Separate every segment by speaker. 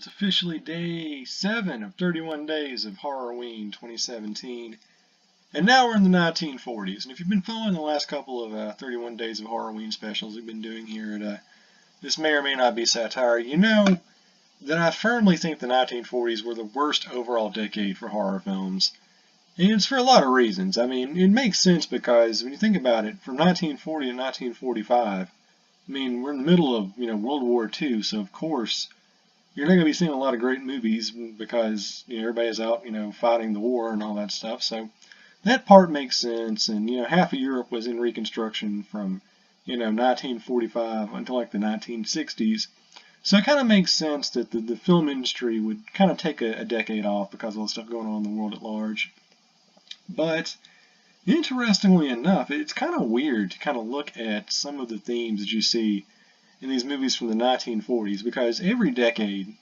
Speaker 1: It's officially day 7 of 31 Days of Horror-Ween 2017. And now we're in the 1940s. And if you've been following the last couple of 31 Days of Horror-Ween specials we've been doing here at this may or may not be satire, you know that I firmly think the 1940s were the worst overall decade for horror films. And it's for a lot of reasons. I mean, it makes sense because when you think about it, from 1940 to 1945, I mean, we're in the middle of, World War II, so of course, you're not going to be seeing a lot of great movies because, everybody's out, fighting the war and all that stuff. So that part makes sense. And, half of Europe was in Reconstruction from, 1945 until like the 1960s. So it kind of makes sense that the film industry would kind of take a decade off because of all the stuff going on in the world at large. But interestingly enough, it's kind of weird to kind of look at some of the themes that you see in these movies from the 1940s, because every decade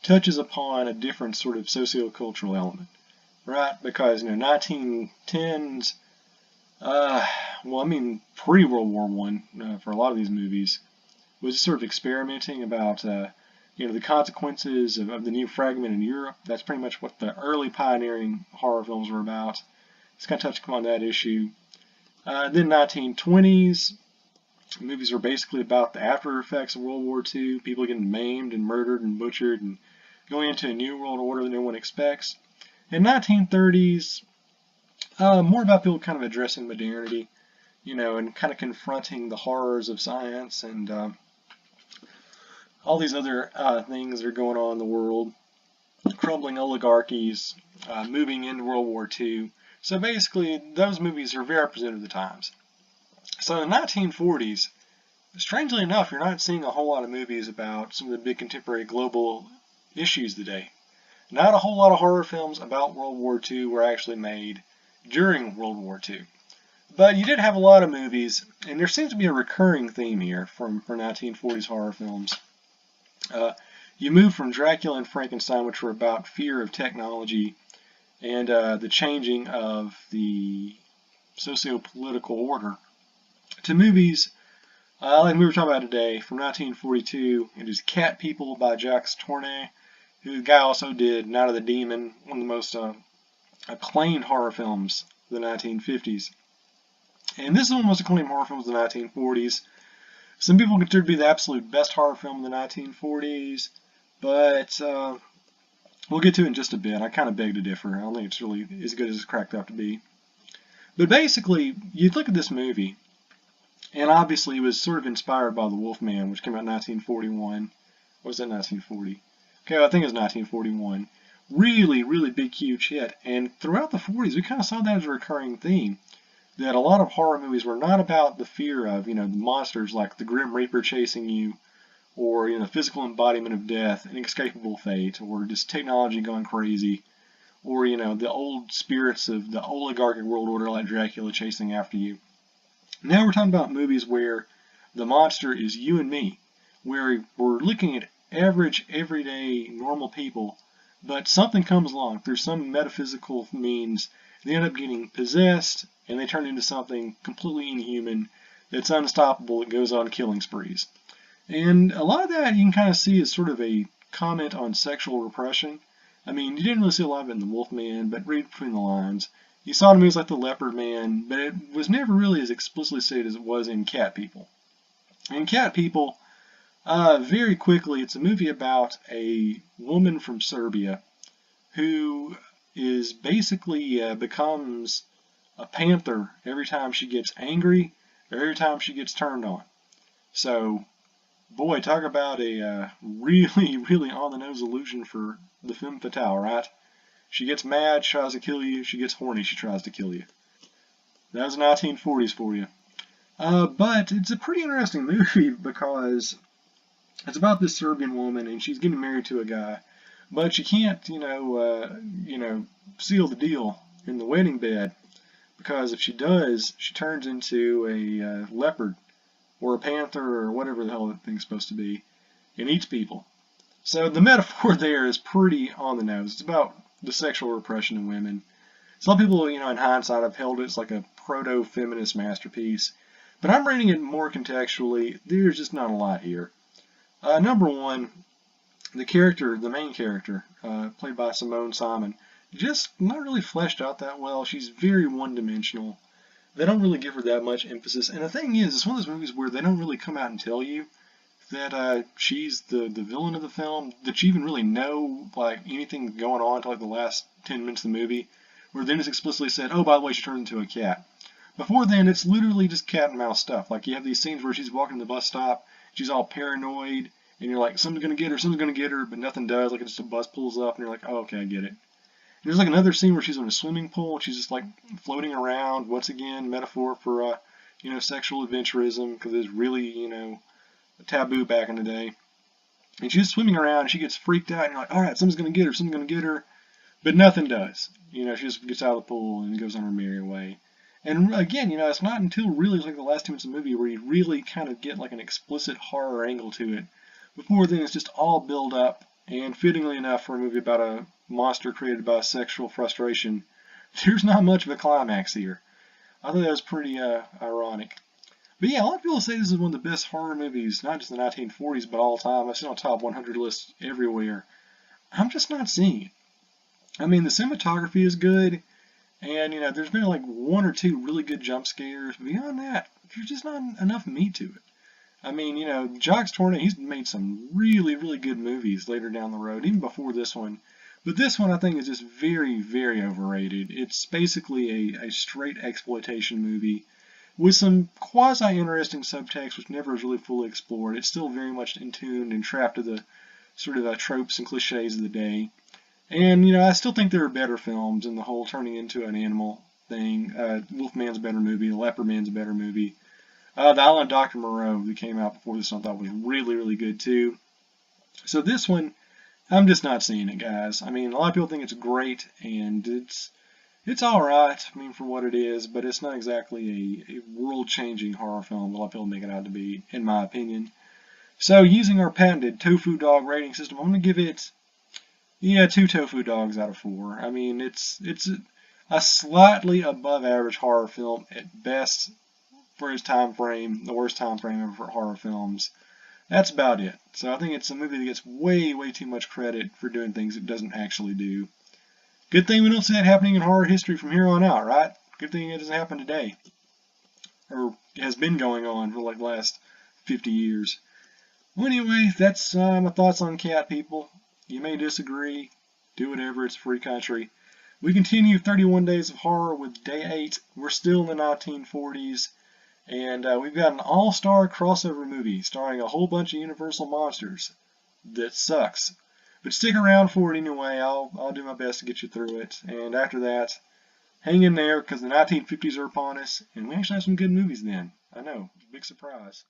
Speaker 1: touches upon a different sort of socio-cultural element, right? Because 1910s, pre-World War I, for a lot of these movies, was sort of experimenting about the consequences of the new fragment in Europe. That's pretty much what the early pioneering horror films were about. It's kind of touching upon that issue. Then 1920s. Movies were basically about the after effects of World War II, people getting maimed and murdered and butchered and going into a new world order that no one expects. In 1930s, more about people kind of addressing modernity, and kind of confronting the horrors of science and all these other things that are going on in the world, crumbling oligarchies, moving into World War II. So basically, those movies are very representative of the times. So in the 1940s, strangely enough, you're not seeing a whole lot of movies about some of the big contemporary global issues today. Not a whole lot of horror films about World War II were actually made during World War II. But you did have a lot of movies, and there seems to be a recurring theme here for 1940s horror films. You move from Dracula and Frankenstein, which were about fear of technology and the changing of the socio-political order, to movies like we were talking about today from 1942. It is Cat People by Jacques Tournier, who the guy also did Night of the Demon, one of the most acclaimed horror films of the 1950s. And this is one of the most acclaimed horror films of the 1940s. Some people consider it to be the absolute best horror film of the 1940s, but we'll get to it in just a bit. I kind of beg to differ. I don't think it's really as good as it's cracked up to be. But basically, you look at this movie, and obviously it was sort of inspired by The Wolfman, which came out in 1941. Or was that 1940? Okay, I think it was 1941. Really, really big, huge hit. And throughout the 40s, we kind of saw that as a recurring theme. That a lot of horror movies were not about the fear of, the monsters like the Grim Reaper chasing you, or, the physical embodiment of death, inescapable fate, or just technology going crazy, or, the old spirits of the oligarchic world order like Dracula chasing after you. Now we're talking about movies where the monster is you and me, where we're looking at average, everyday, normal people, but something comes along through some metaphysical means. They end up getting possessed, and they turn into something completely inhuman that's unstoppable that goes on killing sprees. And a lot of that you can kind of see as sort of a comment on sexual repression. I mean, you didn't really see a lot of it in The Wolfman, but read between the lines. You saw it in movies like The Leopard Man, but it was never really as explicitly stated as it was in Cat People. In Cat People, very quickly, it's a movie about a woman from Serbia who is basically becomes a panther every time she gets angry or every time she gets turned on. So, boy, talk about a really, really on-the-nose illusion for the femme fatale, right? She gets mad, she tries to kill you. She gets horny, she tries to kill you. That was the 1940s for you. But it's a pretty interesting movie because it's about this Serbian woman, and she's getting married to a guy, but she can't, seal the deal in the wedding bed, because if she does, she turns into a leopard or a panther or whatever the hell that thing's supposed to be, and eats people. So the metaphor there is pretty on the nose. It's about the sexual repression of women. Some people, in hindsight, have held it as like a proto-feminist masterpiece, but I'm reading it more contextually. There's just not a lot here. Number one, the main character, played by Simone Simon, just not really fleshed out that well. She's very one-dimensional. They don't really give her that much emphasis. And the thing is, it's one of those movies where they don't really come out and tell you that she's the villain of the film, that you even really know like anything going on until like the last 10 minutes of the movie, where then it's explicitly said, oh, by the way, she turned into a cat. Before then, it's literally just cat and mouse stuff. Like you have these scenes where she's walking to the bus stop, she's all paranoid, and you're like, something's gonna get her, something's gonna get her, but nothing does. Like it's just a bus pulls up, and you're like, oh, okay, I get it. And there's like another scene where she's in a swimming pool, and she's just like floating around. Once again, metaphor for sexual adventurism, because it's really a taboo back in the day. And she's swimming around, and she gets freaked out, and you're like, all right, something's gonna get her, something's gonna get her, but nothing does. She just gets out of the pool and goes on her merry way. And again, it's not until really like the last 2 minutes of the movie where you really kind of get like an explicit horror angle to it. Before then, it's just all build up, and fittingly enough for a movie about a monster created by sexual frustration, there's not much of a climax here. I thought that was pretty ironic. But yeah, a lot of people say this is one of the best horror movies, not just in the 1940s, but all time. I've seen on top 100 lists everywhere. I'm just not seeing it. I mean, the cinematography is good, and there's been like one or two really good jump scares. Beyond that, there's just not enough meat to it. I mean, Jacques Tournier, he's made some really, really good movies later down the road, even before this one. But this one, I think, is just very, very overrated. It's basically a straight exploitation movie with some quasi-interesting subtext, which never is really fully explored. It's still very much in tune and trapped to the sort of tropes and cliches of the day. And, I still think there are better films in the whole turning into an animal thing. Wolfman's a better movie. The Leopard Man's a better movie. The Island of Dr. Moreau, that came out before this one, I thought was really, really good too. So this one, I'm just not seeing it, guys. I mean, a lot of people think it's great, and it's alright, I mean, for what it is, but it's not exactly a world-changing horror film that a lot of people make it out to be, in my opinion. So, using our patented tofu dog rating system, I'm going to give it, 2 tofu dogs out of 4. I mean, it's a slightly above average horror film at best for its time frame, the worst time frame ever for horror films. That's about it. So I think it's a movie that gets way, way too much credit for doing things it doesn't actually do. Good thing we don't see that happening in horror history from here on out, right? Good thing it doesn't happen today. Or has been going on for like the last 50 years. Well, anyway, that's my thoughts on Cat, people. You may disagree. Do whatever. It's a free country. We continue 31 Days of Horror with Day 8. We're still in the 1940s. And we've got an all-star crossover movie starring a whole bunch of Universal monsters that sucks. But stick around for it anyway. I'll do my best to get you through it. And after that, hang in there, because the 1950s are upon us, and we actually have some good movies then. I know, big surprise.